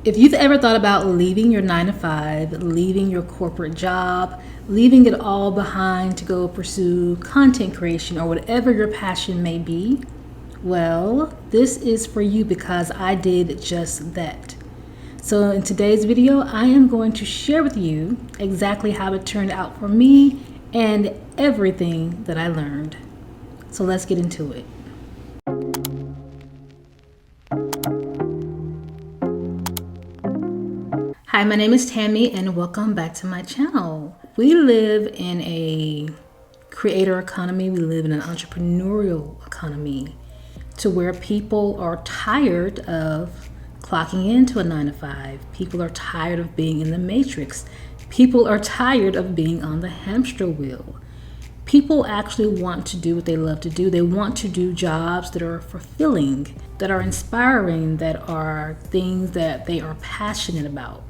If you've ever thought about leaving your 9 to 5, leaving your corporate job, leaving it all behind to go pursue content creation or whatever your passion may be, well, this is for you because I did just that. So in today's video, I am going to share with you exactly how it turned out for me and everything that I learned. So let's get into it. Hi, my name is Tammy and welcome back to my channel. We live in a creator economy. We live in an entrepreneurial economy to where people are tired of clocking into a 9 to 5. People are tired of being in the matrix. People are tired of being on the hamster wheel. People actually want to do what they love to do. They want to do jobs that are fulfilling, that are inspiring, that are things that they are passionate about.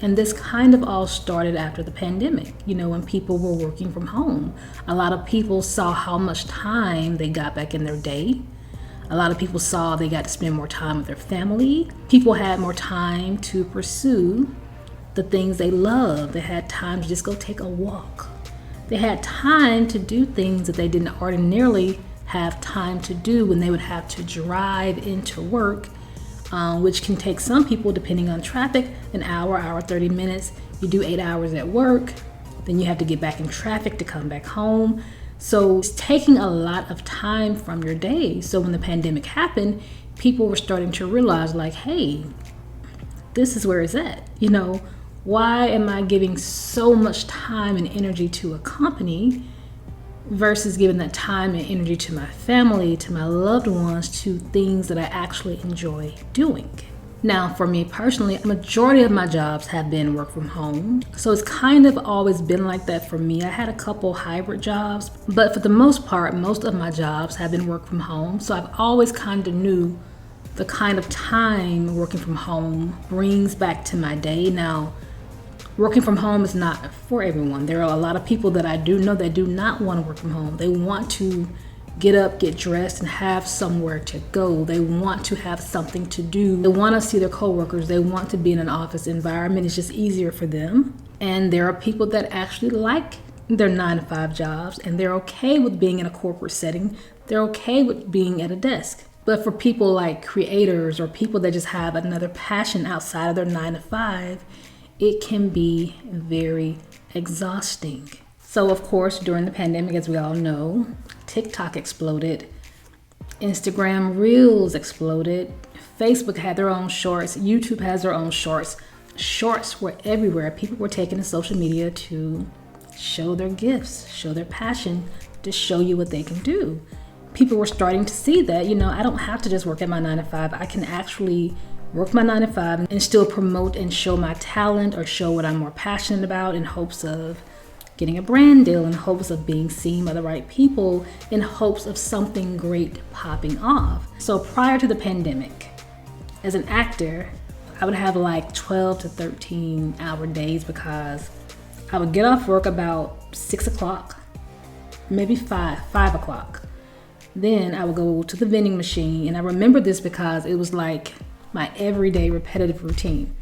And this kind of all started after the pandemic, when people were working from home. A lot of people saw how much time they got back in their day. A lot of people saw they got to spend more time with their family. People had more time to pursue the things they love. They had time to just go take a walk. They had time to do things that they didn't ordinarily have time to do when they would have to drive into work, which can take some people, depending on traffic, an hour 30 minutes. You do 8 hours at work, then you have to get back in traffic to come back home. So it's taking a lot of time from your day. So when the pandemic happened, people were starting to realize like, hey, this is where it's at. Why am I giving so much time and energy to a company versus giving that time and energy to my family, to my loved ones, to things that I actually enjoy doing? Now, for me personally, a majority of my jobs have been work from home. So it's kind of always been like that for me. I had a couple hybrid jobs, but for the most part, most of my jobs have been work from home. So I've always kind of knew the kind of time working from home brings back to my day. Now, working from home is not for everyone. There are a lot of people that I do know that do not want to work from home. They want to get up, get dressed, and have somewhere to go. They want to have something to do. They want to see their coworkers. They want to be in an office environment. It's just easier for them. And there are people that actually like their 9 to 5 jobs, and they're okay with being in a corporate setting. They're okay with being at a desk. But for people like creators or people that just have another passion outside of their 9 to 5, it can be very exhausting. So of course, during the pandemic, as we all know, TikTok exploded, Instagram Reels exploded, Facebook had their own shorts, YouTube has their own shorts. Shorts were everywhere. People were taking to social media to show their gifts, show their passion, to show you what they can do. People were starting to see that, I don't have to just work at my 9 to 5. I can actually work my 9 to 5 and still promote and show my talent or show what I'm more passionate about in hopes of getting a brand deal, in hopes of being seen by the right people, in hopes of something great popping off. So prior to the pandemic, as an actor, I would have like 12 to 13 hour days because I would get off work about 6 o'clock, maybe 5 o'clock. Then I would go to the vending machine, and I remember this because it was like my everyday repetitive routine.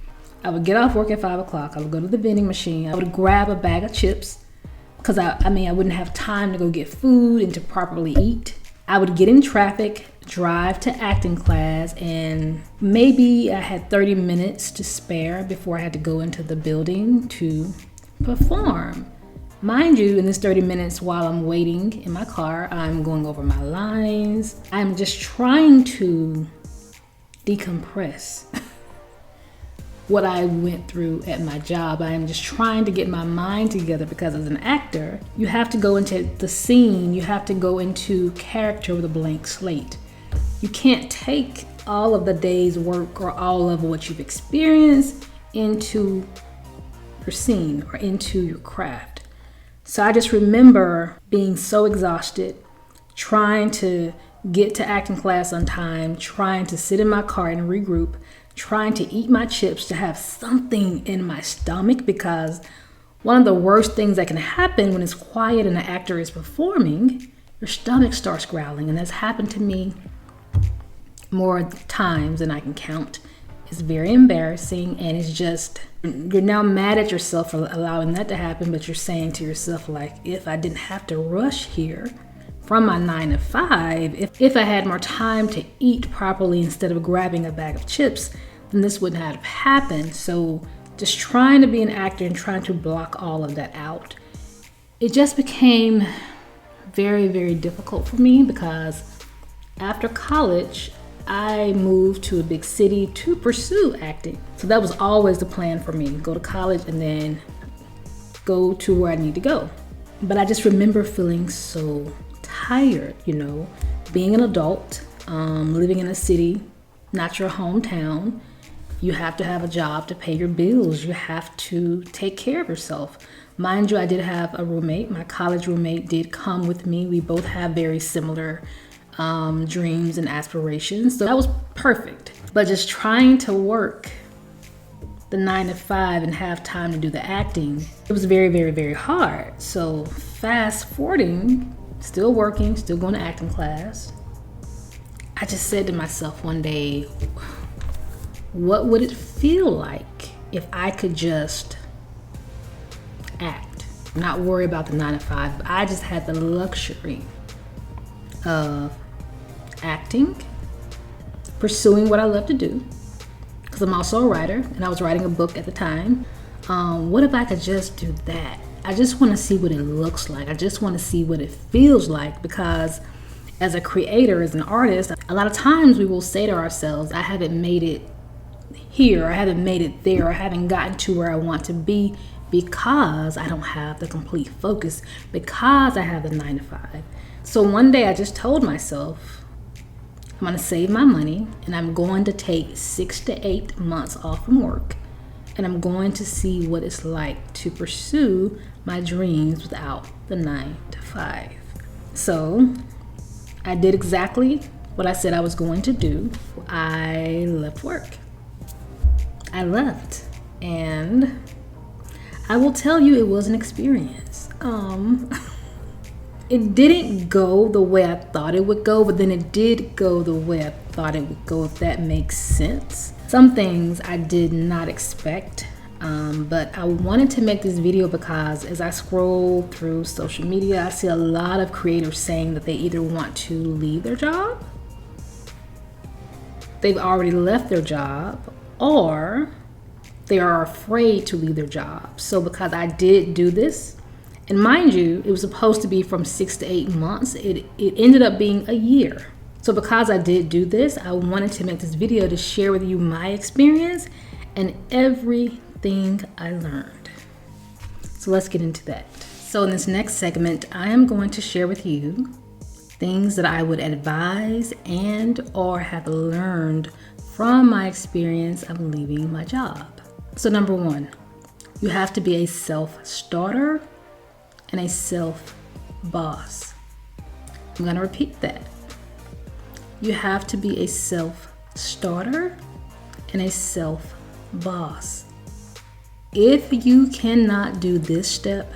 I would get off work at 5 o'clock. I would go to the vending machine. I would grab a bag of chips because I wouldn't have time to go get food and to properly eat. I would get in traffic, drive to acting class, and maybe I had 30 minutes to spare before I had to go into the building to perform. Mind you, in this 30 minutes while I'm waiting in my car, I'm going over my lines. I'm just trying to decompress what I went through at my job. I am just trying to get my mind together because as an actor, you have to go into the scene, you have to go into character with a blank slate. You can't take all of the day's work or all of what you've experienced into your scene or into your craft. So I just remember being so exhausted, trying to get to acting class on time, trying to sit in my car and regroup, trying to eat my chips, to have something in my stomach, because one of the worst things that can happen when it's quiet and the actor is performing, your stomach starts growling. And that's happened to me more times than I can count It's very embarrassing, and it's just, you're now mad at yourself for allowing that to happen, but you're saying to yourself, like, if I didn't have to rush here from my 9 to 5, if I had more time to eat properly instead of grabbing a bag of chips, then this wouldn't have happened. So just trying to be an actor and trying to block all of that out, it just became very, very difficult for me, because after college, I moved to a big city to pursue acting. So that was always the plan for me, go to college and then go to where I need to go. But I just remember feeling so tired, being an adult, living in a city, not your hometown. You have to have a job to pay your bills. You have to take care of yourself. Mind you, I did have a roommate. My college roommate did come with me. We both have very similar dreams and aspirations. So that was perfect. But just trying to work the 9 to 5 and have time to do the acting, it was very, very, very hard. So fast forwarding, still working, still going to acting class, I just said to myself one day, what would it feel like if I could just act, not worry about the 9 to 5? I just had the luxury of acting, pursuing what I love to do, because I'm also a writer and I was writing a book at the time. What if I could just do that? I just want to see what it looks like. I just want to see what it feels like, because as a creator, as an artist, a lot of times we will say to ourselves, I haven't made it here, I haven't made it there, I haven't gotten to where I want to be, because I don't have the complete focus, because I have the 9 to 5. So one day I just told myself, I'm going to save my money and I'm going to take 6 to 8 months off from work, and I'm going to see what it's like to pursue my dreams without the 9 to 5. So I did exactly what I said I was going to do. I left work. I left, and I will tell you, it was an experience. It didn't go the way I thought it would go, but then it did go the way I thought it would go, if that makes sense. Some things I did not expect, but I wanted to make this video because as I scroll through social media, I see a lot of creators saying that they either want to leave their job, they've already left their job, or they are afraid to leave their job. So because I did do this, and mind you, it was supposed to be from 6 to 8 months, it ended up being a year. So because I did do this, I wanted to make this video to share with you my experience and everything I learned. So let's get into that. So in this next segment, I am going to share with you things that I would advise and or have learned from my experience of leaving my job. So number 1, you have to be a self-starter and a self-boss. I'm going to repeat that. You have to be a self-starter and a self-boss. If you cannot do this step,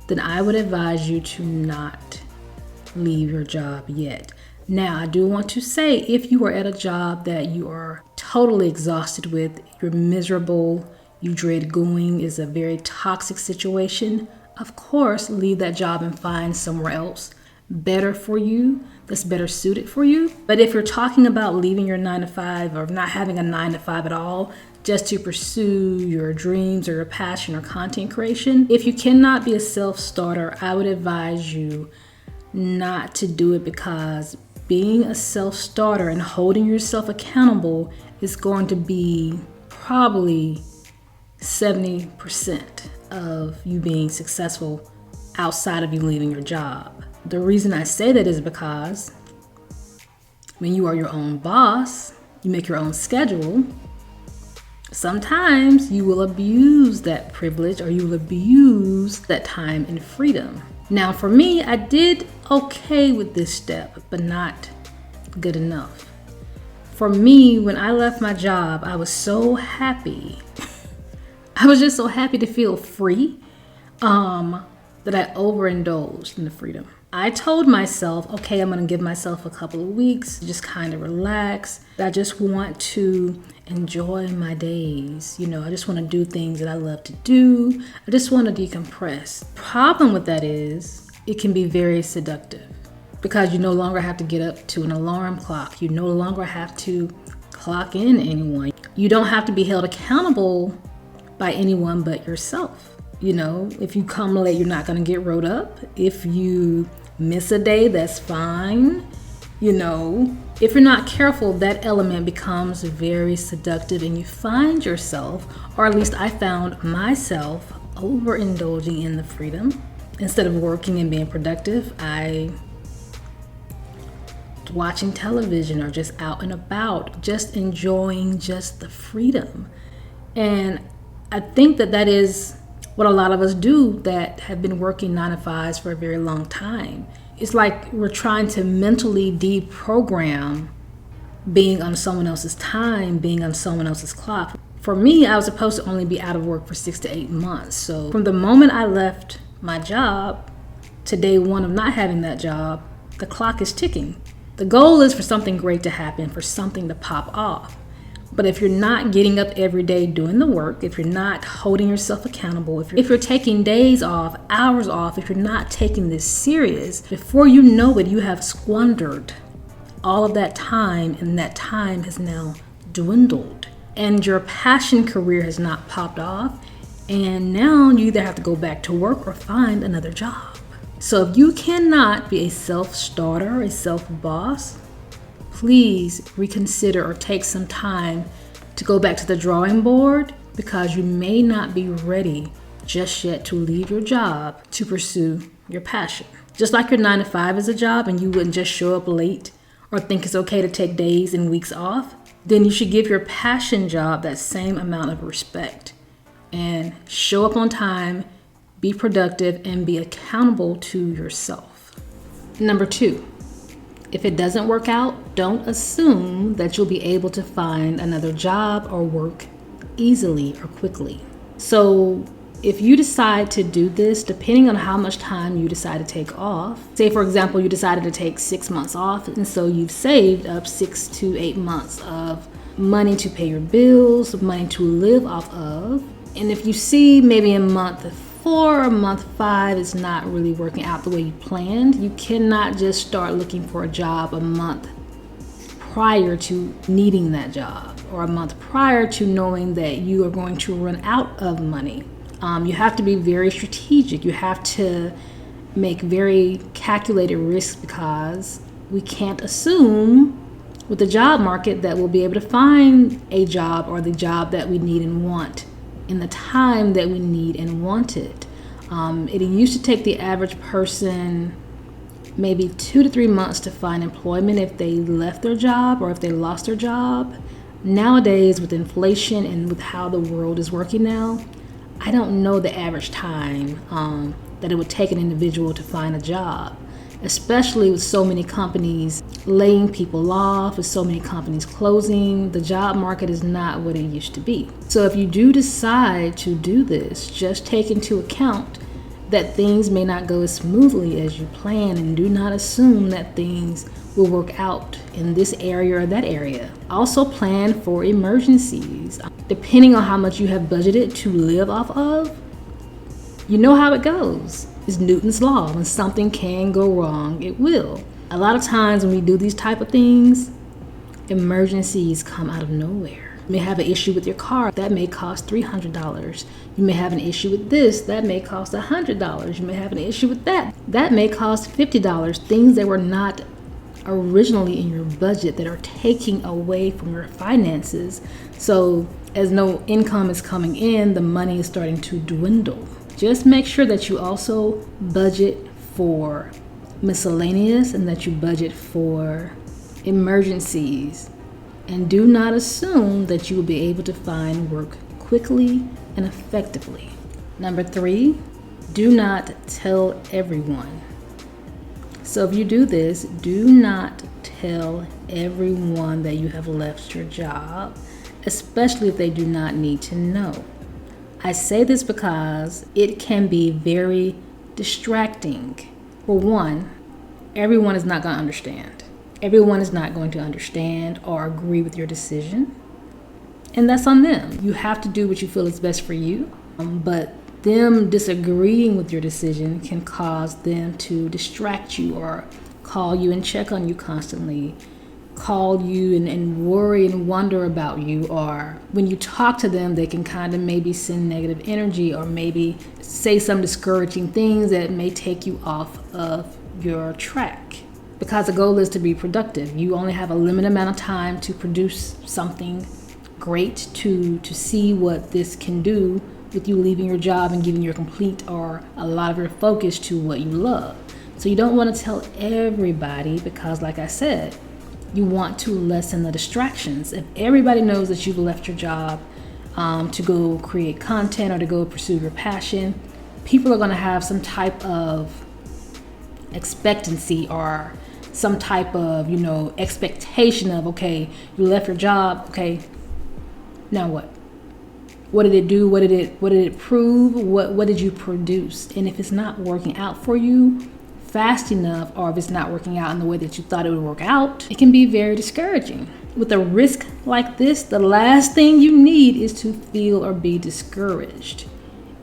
then I would advise you to not leave your job yet. Now, I do want to say, if you are at a job that you are totally exhausted with, you're miserable, you dread going, is a very toxic situation, of course, leave that job and find somewhere else better for you, that's better suited for you. But if you're talking about leaving your 9 to 5 or not having a 9 to 5 at all, just to pursue your dreams or your passion or content creation, if you cannot be a self-starter, I would advise you not to do it, because being a self-starter and holding yourself accountable is going to be probably 70% of you being successful outside of you leaving your job. The reason I say that is because when you are your own boss, you make your own schedule, sometimes you will abuse that privilege or you will abuse that time and freedom. Now for me, I did okay with this step, but not good enough. For me, when I left my job, I was so happy. I was just so happy to feel free that I overindulged in the freedom. I told myself, okay, I'm gonna give myself a couple of weeks, just kind of relax. I just want to enjoy my days. I just want to do things that I love to do. I just want to decompress. Problem with that is it can be very seductive because you no longer have to get up to an alarm clock. You no longer have to clock in anyone. You don't have to be held accountable by anyone but yourself. If you come late, you're not going to get wrote up. If you miss a day, that's fine. If you're not careful, that element becomes very seductive and you find yourself, or at least I found myself, overindulging in the freedom. Instead of working and being productive, I watching television or just out and about, just enjoying just the freedom. And I think that is what a lot of us do that have been working 9-to-5s for a very long time. It's like we're trying to mentally deprogram being on someone else's time, being on someone else's clock. For me, I was supposed to only be out of work for 6 to 8 months. So from the moment I left my job to day one of not having that job, the clock is ticking. The goal is for something great to happen, for something to pop off. But if you're not getting up every day doing the work, if you're not holding yourself accountable, if you're taking days off, hours off, if you're not taking this serious, before you know it, you have squandered all of that time, and that time has now dwindled. And your passion career has not popped off, and now you either have to go back to work or find another job. So if you cannot be a self-starter, a self-boss, please reconsider or take some time to go back to the drawing board, because you may not be ready just yet to leave your job to pursue your passion. Just like your 9-to-5 is a job and you wouldn't just show up late or think it's okay to take days and weeks off, then you should give your passion job that same amount of respect and show up on time, be productive, and be accountable to yourself. Number 2. If it doesn't work out, don't assume that you'll be able to find another job or work easily or quickly. So if you decide to do this, depending on how much time you decide to take off, say for example, you decided to take 6 months off, and so you've saved up 6 to 8 months of money to pay your bills, money to live off of. And if you see maybe in month 4 or month 5 is not really working out the way you planned, you cannot just start looking for a job a month prior to needing that job, or a month prior to knowing that you are going to run out of money. You have to be very strategic. You have to make very calculated risks, because we can't assume with the job market that we'll be able to find a job or the job that we need and want in the time that we need and want it. It used to take the average person maybe 2 to 3 months to find employment if they left their job or if they lost their job. Nowadays, with inflation and with how the world is working now, I don't know the average time that it would take an individual to find a job, especially with so many companies laying people off, with so many companies closing. The job market is not what it used to be. So if you do decide to do this, just take into account that things may not go as smoothly as you plan, and do not assume that things will work out in this area or that area. Also plan for emergencies. Depending on how much you have budgeted to live off of, you know how it goes. It's Newton's law. When something can go wrong, it will. A lot of times when we do these type of things, emergencies come out of nowhere. You may have an issue with your car, that may cost $300. You may have an issue with this, that may cost $100. You may have an issue with that may cost $50. Things that were not originally in your budget that are taking away from your finances. So as no income is coming in, the money is starting to dwindle. Just make sure that you also budget for miscellaneous and that you budget for emergencies. And do not assume that you will be able to find work quickly and effectively. Number 3, do not tell everyone. So if you do this, do not tell everyone that you have left your job, especially if they do not need to know. I say this because it can be very distracting. For one, everyone is not going to understand. Everyone is not going to understand or agree with your decision. and that's on them. You have to do what you feel is best for you, but them disagreeing with your decision can cause them to distract you or call you and check on you constantly, call you and worry and wonder about you, or when you talk to them, they can kind of maybe send negative energy or maybe say some discouraging things that may take you off of your track. Because the goal is to be productive. You only have a limited amount of time to produce something great, to see what this can do with you leaving your job and giving your complete or a lot of your focus to what you love. So you don't want to tell everybody because, like I said, you want to lessen the distractions. If everybody knows that you've left your job to go create content or to go pursue your passion, people are going to have some type of expectancy or some type of, expectation of, okay, you left your job, okay, now what? What did it do? What did it prove? What did you produce? And if it's not working out for you fast enough, or if it's not working out in the way that you thought it would work out, it can be very discouraging. With a risk like this, the last thing you need is to feel or be discouraged.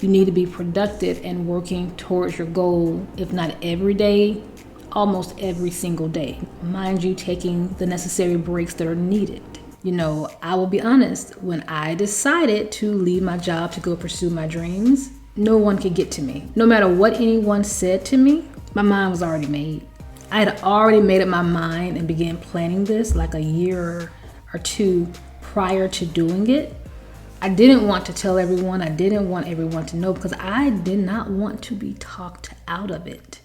You need to be productive and working towards your goal, if not every day, almost every single day. Mind you, taking the necessary breaks that are needed. I will be honest, when I decided to leave my job to go pursue my dreams, no one could get to me. No matter what anyone said to me, my mind was already made. I had already made up my mind and began planning this like a year or two prior to doing it. I didn't want to tell everyone. I didn't want everyone to know because I did not want to be talked out of it.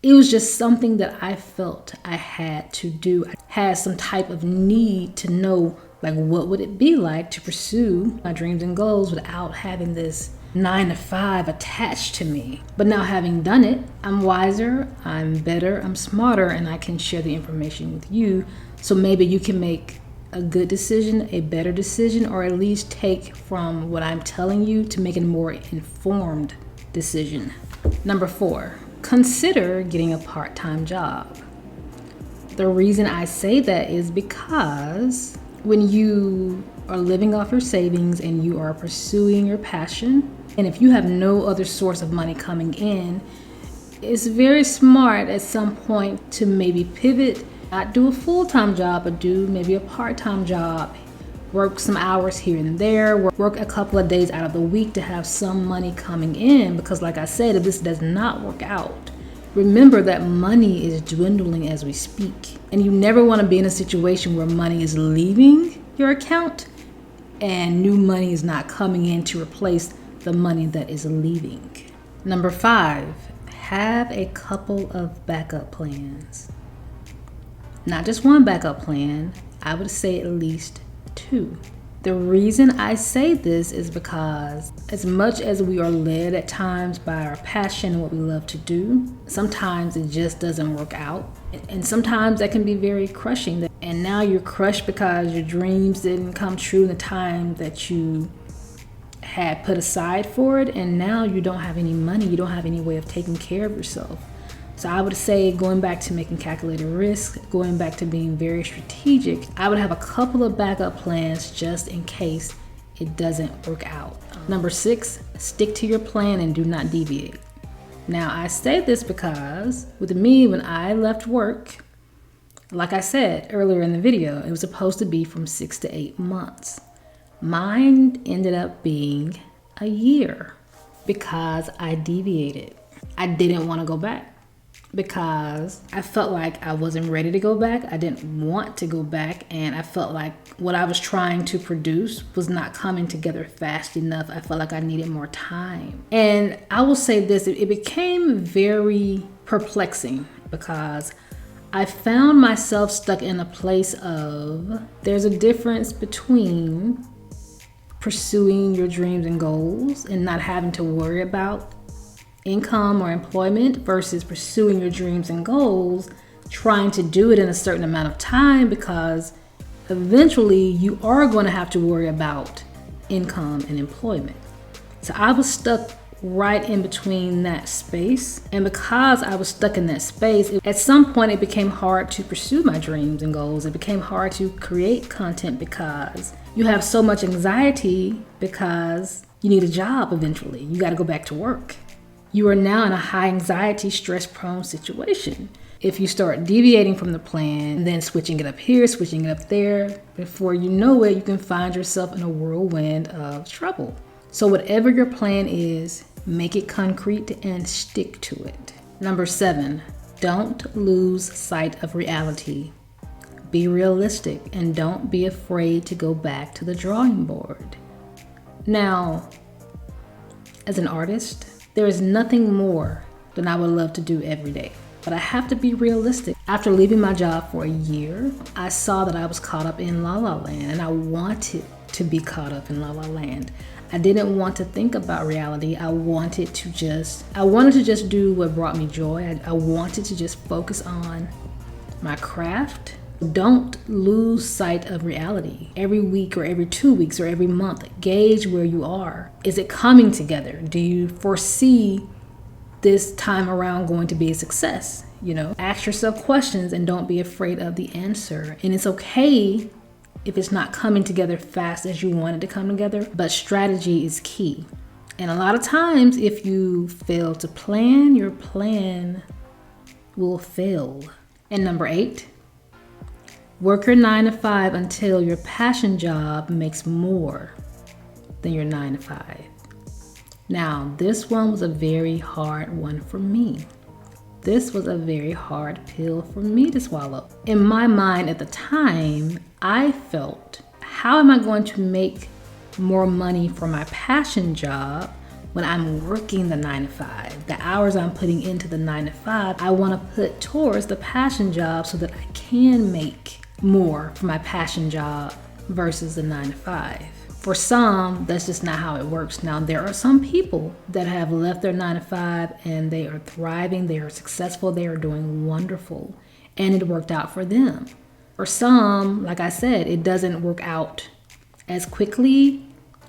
It was just something that I felt I had to do. I had some type of need to know, like, what would it be like to pursue my dreams and goals without having this 9-to-5 attached to me. But now having done it, I'm wiser, I'm better, I'm smarter, and I can share the information with you. So maybe you can make a good decision, a better decision, or at least take from what I'm telling you to make a more informed decision. Number 4, consider getting a part-time job. The reason I say that is because when you are living off your savings and you are pursuing your passion, and if you have no other source of money coming in, it's very smart at some point to maybe pivot, not do a full-time job, but do maybe a part-time job, work some hours here and there, work a couple of days out of the week to have some money coming in. Because like I said, if this does not work out, remember that money is dwindling as we speak. And you never want to be in a situation where money is leaving your account and new money is not coming in to replace the money that is leaving. Number 5, have a couple of backup plans. Not just one backup plan, I would say at least 2. The reason I say this is because as much as we are led at times by our passion and what we love to do, sometimes it just doesn't work out. And sometimes that can be very crushing. And now you're crushed because your dreams didn't come true in the time that you had put aside for it. And now you don't have any money. You don't have any way of taking care of yourself. So I would say, going back to making calculated risk, going back to being very strategic, I would have a couple of backup plans just in case it doesn't work out. Number 6, stick to your plan and do not deviate. Now, I say this because with me, when I left work, like I said earlier in the video, it was supposed to be from 6 to 8 months. Mine ended up being a year because I deviated. I didn't want to go back, because I felt like I wasn't ready to go back. I didn't want to go back, and I felt like what I was trying to produce was not coming together fast enough. I felt like I needed more time. And I will say this, it became very perplexing because I found myself stuck in a place of, there's a difference between pursuing your dreams and goals and not having to worry about income or employment versus pursuing your dreams and goals, trying to do it in a certain amount of time, because eventually you are going to have to worry about income and employment. So I was stuck right in between that space. And because I was stuck in that space, at some point it became hard to pursue my dreams and goals. It became hard to create content because You have so much anxiety because you need a job eventually. You got to go back to work. You are now in a high anxiety, stress-prone situation. If you start deviating from the plan and then switching it up here, switching it up there, before you know it, you can find yourself in a whirlwind of trouble. So whatever your plan is, make it concrete and stick to it. Number 7, don't lose sight of reality. Be realistic and don't be afraid to go back to the drawing board. Now, as an artist, there is nothing more than I would love to do every day. But I have to be realistic. After leaving my job for a year, I saw that I was caught up in La La Land, and I wanted to be caught up in La La Land. I didn't want to think about reality. I wanted to just do what brought me joy. I wanted to just focus on my craft. Don't lose sight of reality. Every week or every 2 weeks or every month, gauge where you are. Is it coming together? Do you foresee this time around going to be a success? Ask yourself questions and don't be afraid of the answer. And it's okay if it's not coming together fast as you want it to come together, but strategy is key. And a lot of times, if you fail to plan, your plan will fail. And number 8, work your 9 to 5 until your passion job makes more than your 9 to 5. Now, this one was a very hard one for me. This was a very hard pill for me to swallow. In my mind at the time, I felt, how am I going to make more money for my passion job when I'm working the 9 to 5? The hours I'm putting into the 9 to 5, I want to put towards the passion job so that I can make more for my passion job versus the 9 to 5. For some, that's just not how it works. Now, there are some people that have left their 9 to 5 and they are thriving, they are successful, they are doing wonderful, and it worked out for them. For some, like I said, it doesn't work out as quickly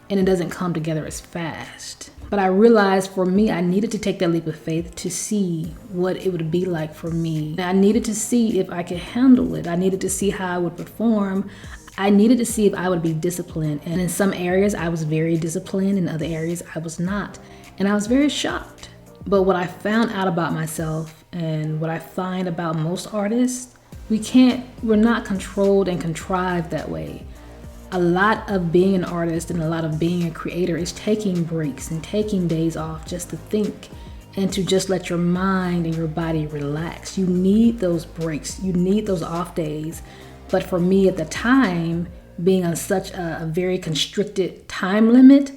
and it doesn't come together as fast. But I realized for me, I needed to take that leap of faith to see what it would be like for me. I needed to see if I could handle it. I needed to see how I would perform. I needed to see if I would be disciplined. And in some areas, I was very disciplined. In other areas, I was not. And I was very shocked. But what I found out about myself and what I find about most artists, we're not controlled and contrived that way. A lot of being an artist and a lot of being a creator is taking breaks and taking days off just to think and to just let your mind and your body relax. You need those breaks. You need those off days. But for me at the time, being on such a very constricted time limit,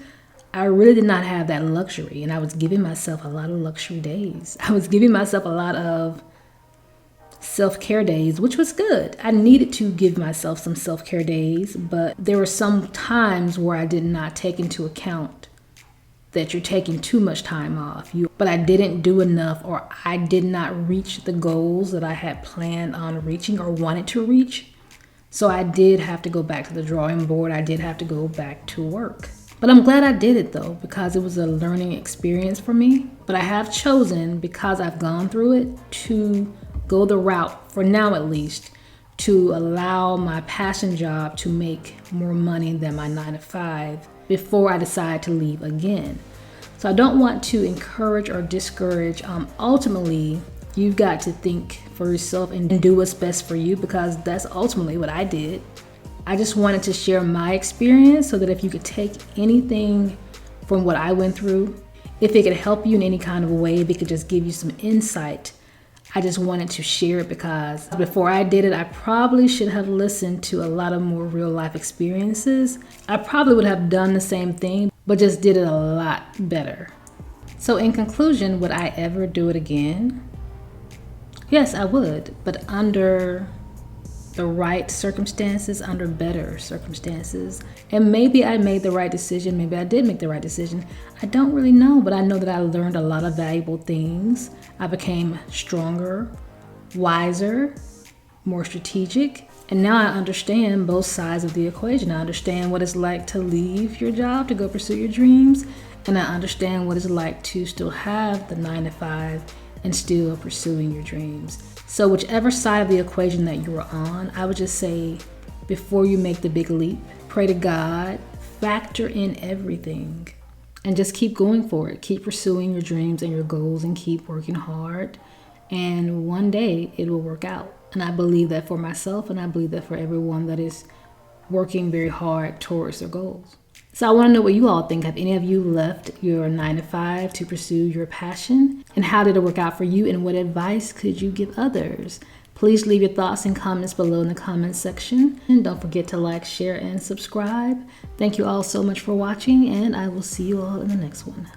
I really did not have that luxury. And I was giving myself a lot of luxury days. I was giving myself a lot of self-care days, which was good. I needed to give myself some self-care days, but there were some times where I did not take into account that you're taking too much time off. But I didn't do enough, or I did not reach the goals that I had planned on reaching or wanted to reach. So I did have to go back to the drawing board. I did have to go back to work. But I'm glad I did it though, because it was a learning experience for me. But I have chosen, because I've gone through it, to go the route, for now at least, to allow my passion job to make more money than my 9 to 5 before I decide to leave again. So I don't want to encourage or discourage. Ultimately, you've got to think for yourself and do what's best for you, because that's ultimately what I did. I just wanted to share my experience so that if you could take anything from what I went through, if it could help you in any kind of way, if it could just give you some insight, I just wanted to share it, because before I did it, I probably should have listened to a lot of more real life experiences. I probably would have done the same thing, but just did it a lot better. So in conclusion, would I ever do it again? Yes, I would, but under the right circumstances, under better circumstances. And maybe I made the right decision. Maybe I did make the right decision. I don't really know, but I know that I learned a lot of valuable things. I became stronger, wiser, more strategic. And now I understand both sides of the equation. I understand what it's like to leave your job to go pursue your dreams. And I understand what it's like to still have the 9 to 5 and still pursuing your dreams. So whichever side of the equation that you're on, I would just say, before you make the big leap, pray to God, factor in everything, and just keep going for it. Keep pursuing your dreams and your goals and keep working hard. And one day it will work out. And I believe that for myself, and I believe that for everyone that is working very hard towards their goals. So I want to know what you all think. Have any of you left your 9-to-5 to pursue your passion? And how did it work out for you? And what advice could you give others? Please leave your thoughts and comments below in the comments section. And don't forget to like, share, and subscribe. Thank you all so much for watching, and I will see you all in the next one.